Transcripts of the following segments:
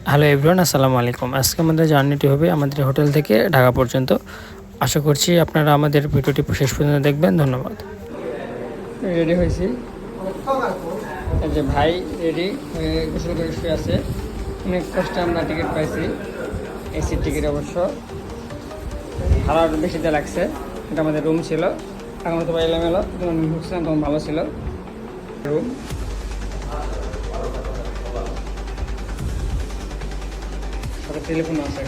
Hello everyone, আসসালামু আলাইকুম। আজকে আমাদের জার্নিটি হবে আমাদের হোটেল থেকে ঢাকা পর্যন্ত। আশা করছি আপনারা আমাদের ভিডিওটি শেষ পর্যন্ত দেখবেন। ধন্যবাদ। রেডি হয়েছি, এই যে ভাই রেডি হয়ে গোসল করে শুয়ে আছে। অনেক কষ্টে আমরা টিকিট পাইছি, এসির টিকিট অবশ্য ভাড়া বেশি দেওয়া লাগছে। এটা আমাদের রুম ছিল, এখন তো এলোমেলো, যখন ঢুকছিলাম তখন ভালো ছিল রুম। সাথে টেলিফোন আছে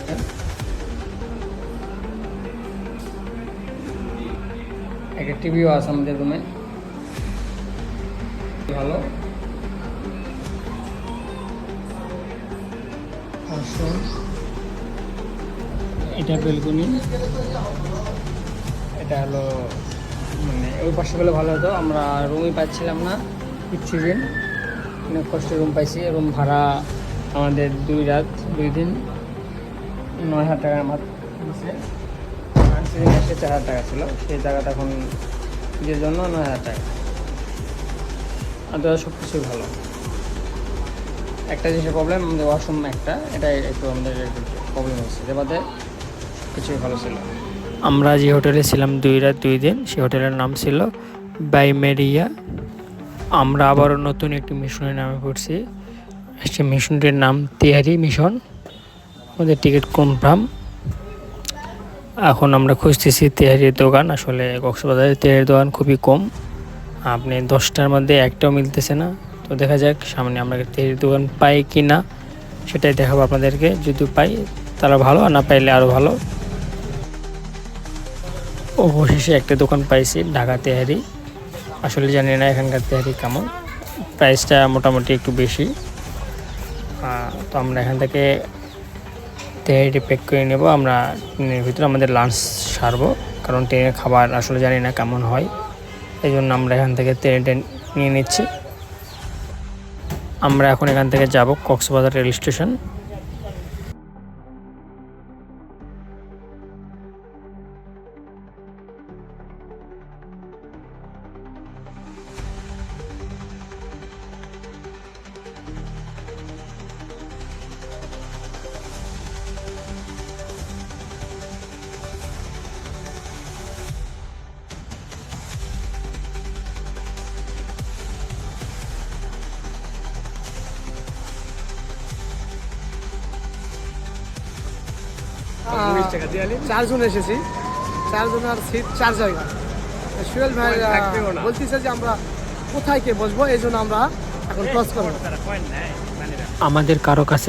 একটা টিভিও আছে আমাদের রুমে, ভালো। এটা বেলকনি, এটা হলো মানে ওই পাশে গেলে ভালো হতো, আমরা রুমই পাচ্ছিলাম না। পিক সিজন অনেক কষ্টে রুম পাইছি। রুম ভাড়া আমাদের 2 রাত 2 দিন 9,000 টাকা মাত্র দিচ্ছে। সিজন এসে 4,000 টাকা ছিল, সেই জায়গাটা এখন নিজের জন্য 9,000 টাকা। আর তো সব কিছুই ভালো। একটা জিনিসের প্রবলেম, আমাদের ওয়াশরুম একটা, এটাই একটু আমাদের একটু প্রবলেম হচ্ছে, যে বাদে কিছুই ভালো ছিল। আমরা যে হোটেলে ছিলাম 2 রাত 2 দিন, সেই হোটেলের নাম ছিল বাইমেরিয়া। আমরা আবারও নতুন একটি মিশনের নামে পড়ছি। সেই মিশনটির নাম তেহারি মিশন। আমাদের টিকিট কনফার্ম। এখন আমরা খুঁজতেছি তেহারির দোকান। আসলে কক্সবাজারে তেহারির দোকান খুবই কম, আপনি 10টার মধ্যে একটাও মিলতেছে না। তো দেখা যাক সামনে আমরা তেহারির দোকান পাই কি না, সেটাই দেখাবো আপনাদেরকে। যদি পাই তাহলে ভালো, আর না পাইলে আরও ভালো। অবশেষে একটা দোকান পাইছি, ঢাকা তেহারি। আসলে জানি না এখানকার তেহারি কেমন, প্রাইসটা মোটামুটি একটু বেশি। তো আমরা এখান থেকে তেহারিটি প্যাক করে নেব। আমরা ট্রেনের ভিতরে আমাদের লাঞ্চ সারবো, কারণ ট্রেনের খাবার আসলে জানি না কেমন হয়, এই জন্য আমরা এখান থেকে ট্রেনটা নিয়ে নিচ্ছি। আমরা এখন এখান থেকে যাব কক্সবাজার রেল স্টেশন। চারজন এসেছি, চারজনের সিট 4 জায়গা। সুয়েল ভাই বলতেছে যে আমরা কোথায় কে বসবো, এই জন্য আমরা এখন ক্রস করবো। আমাদের কারো কাছে